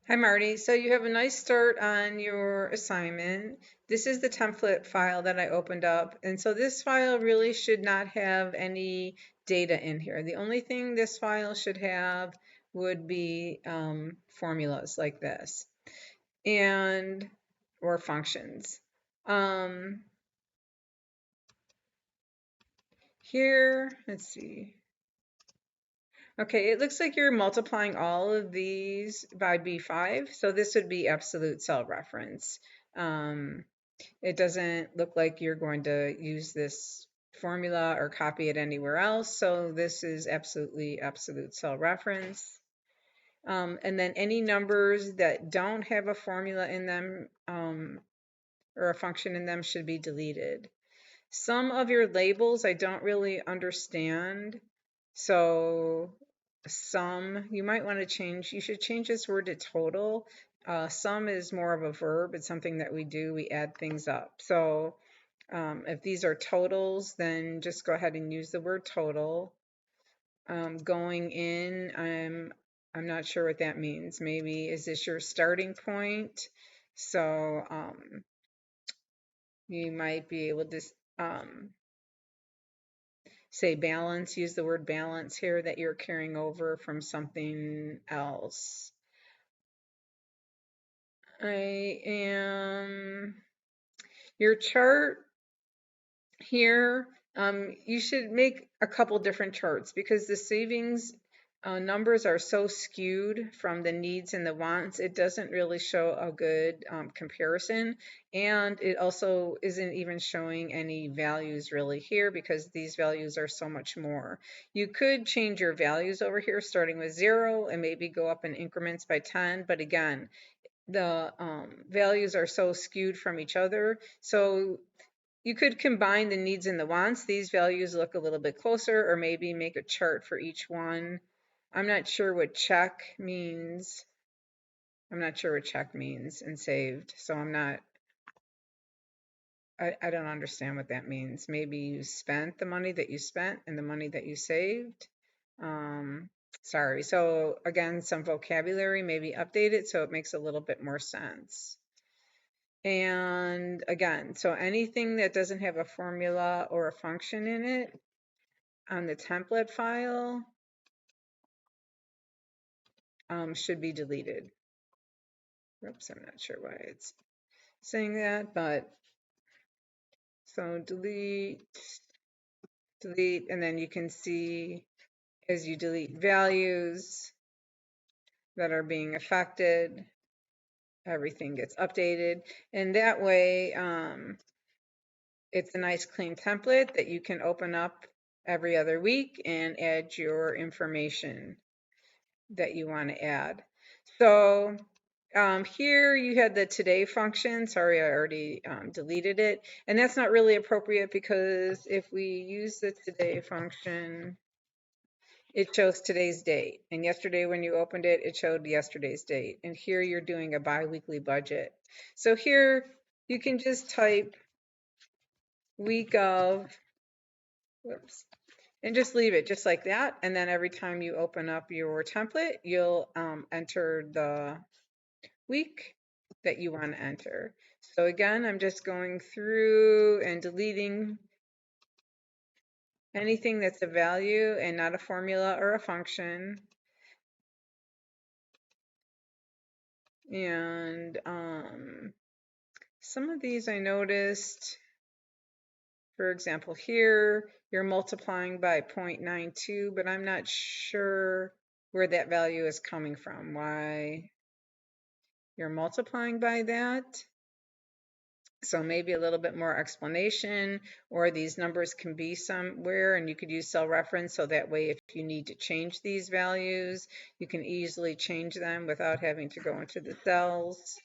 Hi, Marty. So you have a nice start on your assignment. This is the template file that I opened up. And so this file really should not have any data in here. The only thing this file should have would be formulas like this and or functions. Um, Here, let's see. Okay, it looks like you're multiplying all of these by B5. So this would be absolute cell reference. Um, It doesn't look like you're going to use this formula or copy it anywhere else. So this is absolutely absolute cell reference. And then any numbers that don't have a formula in them or a function in them should be deleted. Some of your labels I don't really understand. So some, you might want to change, you should change this word to total. Some is more of a verb. It's something that we do. We add things up. So if these are totals, then just go ahead and use the word total. Going in, I'm not sure what that means. Maybe is this your starting point? So you might be able to um, say balance, use the word balance here that you're carrying over from something else. I am your chart here. You should make a couple different charts because the savings numbers are so skewed from the needs and the wants. It doesn't really show a good comparison. And it also isn't even showing any values really here because these values are so much more. You could change your values over here starting with 0 and maybe go up in increments by 10. But again, the values are so skewed from each other. So you could combine the needs and the wants. These values look a little bit closer, or maybe make a chart for each one. I'm not sure what check means. I'm not sure what check means and saved. So I don't understand what that means. Maybe you spent the money that you spent and the money that you saved. Um, Sorry. So again, some vocabulary, maybe update it so it makes a little bit more sense. And again, so anything that doesn't have a formula or a function in it on the template file should be deleted. Oops, I'm not sure why it's saying that, but so delete, delete, and then you can see as you delete values that are being affected, everything gets updated. And that way, it's a nice clean template that you can open up every other week and add your information that you want to add. So here you had the today function. Sorry, I already deleted it. And that's not really appropriate because if we use the today function, it shows today's date. And yesterday when you opened it, it showed yesterday's date. And here you're doing a biweekly budget. So here you can just type week of, whoops, and just leave it just like that. And then every time you open up your template, you'll enter the week that you want to enter. So again, I'm just going through and deleting anything that's a value and not a formula or a function. And some of these I noticed, for example, here you're multiplying by 0.92, but I'm not sure where that value is coming from, why you're multiplying by that. So maybe a little bit more explanation, or these numbers can be somewhere and you could use cell reference so that way if you need to change these values, you can easily change them without having to go into the cells.